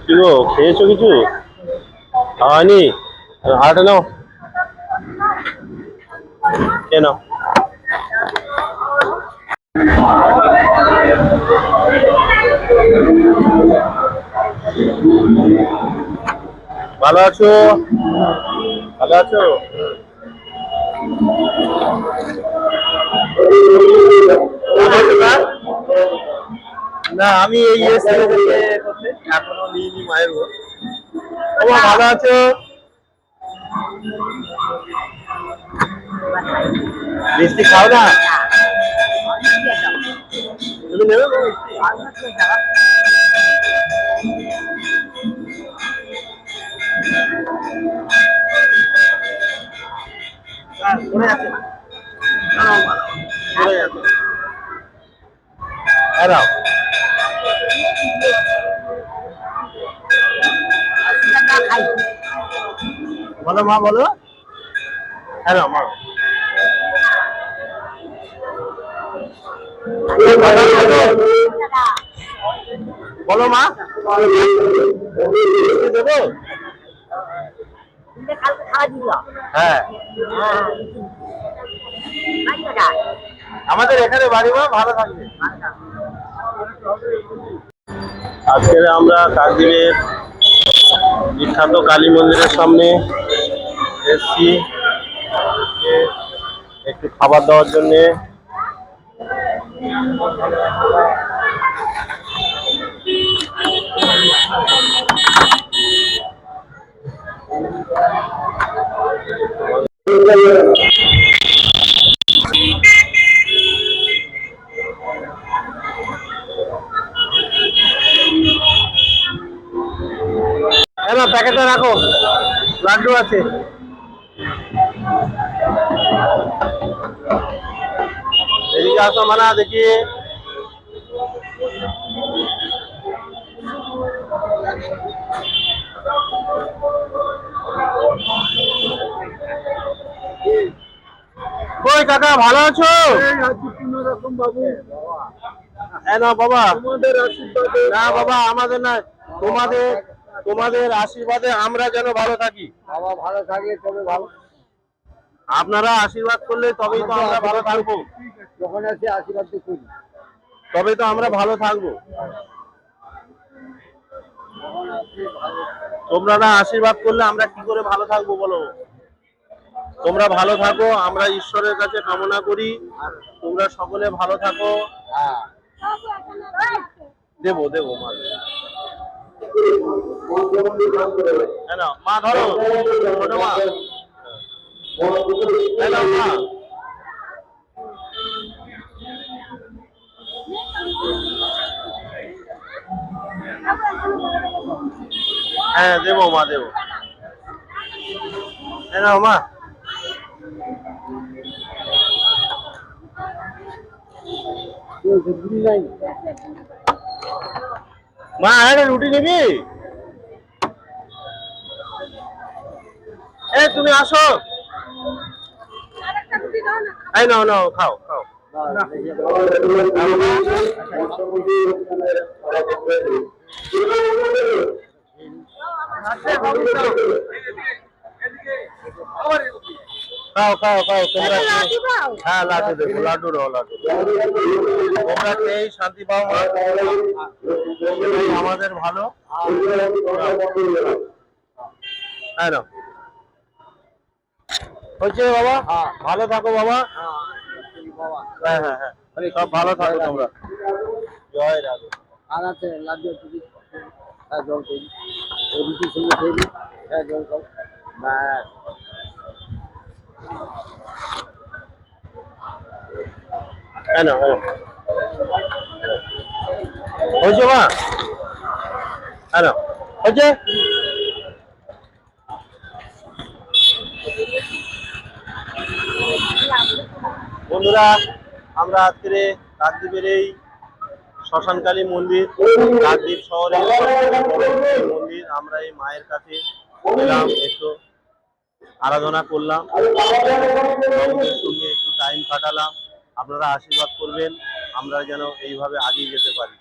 কি গো, খেয়েছো কিছু? হয়নি? হাটে নাও, খেয়ে নাও। ভালো আছো? ভালো আছো? না, আমি এই এখনো নিইনি মায়ের ভোট। ভালো আছো? মিষ্টি খাও না? তুমি নেবে মিষ্টি? পড়ে আছে, পড়ে আছে। বলো মা, বলো। হ্যাঁ মা, বলো মা, দেবো? হ্যাঁ, আমাদের এখানে বাড়ি, মা ভালো থাকবে। আজকে আমরা কাকদ্বীপের বিখ্যাত কালী মন্দিরের সামনে এসছি একটু খাবার দেওয়ার জন্য। প্যাকেটটা রাখো, লাড্ডু আছে। এদিকে আসো মানা, দেখি। কই কাকা, ভালো আছো? বাবু না বাবা, না বাবা, আমাদের না, তোমাদের তোমাদের আশীর্বাদে আমরা যেন ভালো থাকি। বাবা ভালো থাকলে তবে ভালো, আপনারা আশীর্বাদ করলে তবেই তো আমরা ভালো থাকবো। যখন আছে আশীর্বাদ করি তবেই তো আমরা ভালো থাকবো। তোমরা না আশীর্বাদ করলে আমরা কি করে ভালো থাকবো বলো? তোমরা ভালো থাকো, আমরা ঈশ্বরের কাছে কামনা করি তোমরা সকলে ভালো থাকো। দেবো দেবো মা, মা ধরো, ছোট মা, মা। হ্যাঁ দেবো মা, দেবো। মা, মা একটা রুটি নিবি? তুমি আসো, এই নাও নাও, খাও খাও। খাও খাও খাও তোমরা। হ্যাঁ লাড্ডু দেবো, লাড্ডু দাও, লাড্ডু। তোমরা খেয়েই শান্তি পাও মা, আমাদের ভালো। হ্যাঁ না হচ্ছে বাবা, ভালো থাকো বাবা। হ্যাঁ হ্যাঁ হ্যাঁ, সব ভালো থাকো তোমরা। জয় রাধে। আর আছে লাড্ডু, হ্যাঁ জল খেয়ে রুটির সঙ্গে খেয়ে দিই। হ্যাঁ জল খাও, ব্যাস। হ্যাঁ না, হ্যাঁ হয়েছে মা, হ্যাঁ না হচ্ছে। বন্ধুরা, আমরা আজকের কাকদ্বীপের এই শ্মশানকালী মন্দির, কাকদ্বীপ শহরের মন্দির, আমরা এই মায়ের কাছে এলাম, একটু আরাধনা করলাম, বাবুদের সঙ্গে একটু টাইম কাটালাম। আপনারা আশীর্বাদ করবেন আমরা যেন এইভাবে এগিয়ে যেতে পারি।